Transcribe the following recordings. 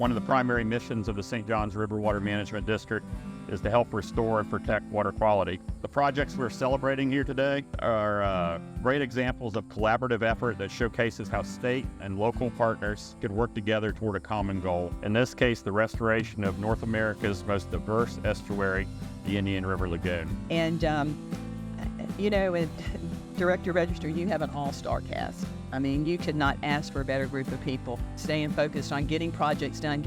One of the primary missions of the St. Johns River Water Management District is to help restore and protect water quality. The projects we're celebrating here today are great examples of collaborative effort that showcases how state and local partners can work together toward a common goal. In this case, the restoration of North America's most diverse estuary, the Indian River Lagoon. And, Director Register, you have an all-star cast. I mean, you could not ask for a better group of people staying focused on getting projects done,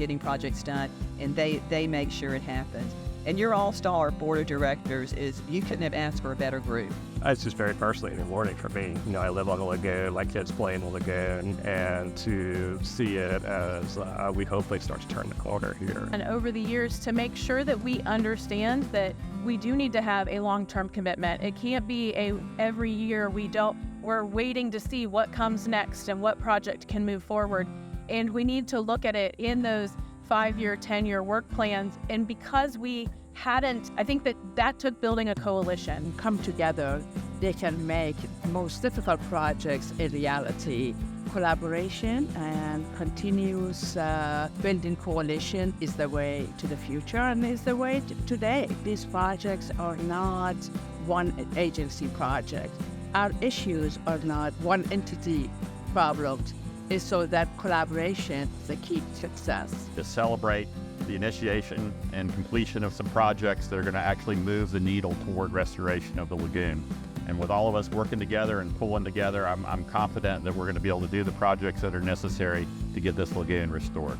and they make sure it happens. And your all-star board of directors you couldn't have asked for a better group. It's just very personally rewarding for me. I live on the lagoon, my kids play in the lagoon, and to see it as we hopefully start to turn the corner here. And over the years, to make sure that we understand that we do need to have a long-term commitment. It can't be every year we're waiting to see what comes next and what project can move forward. And we need to look at it in those 5-year, 10-year work plans. And because we hadn't, I think that took building a coalition. Come together, they can make most difficult projects a reality. Collaboration and continuous building coalition is the way to the future and is the way to today. These projects are not one agency project. Our issues are not one entity problems. Is so that collaboration is the key to success. To celebrate the initiation and completion of some projects that are going to actually move the needle toward restoration of the lagoon. And with all of us working together and pulling together, I'm confident that we're going to be able to do the projects that are necessary to get this lagoon restored.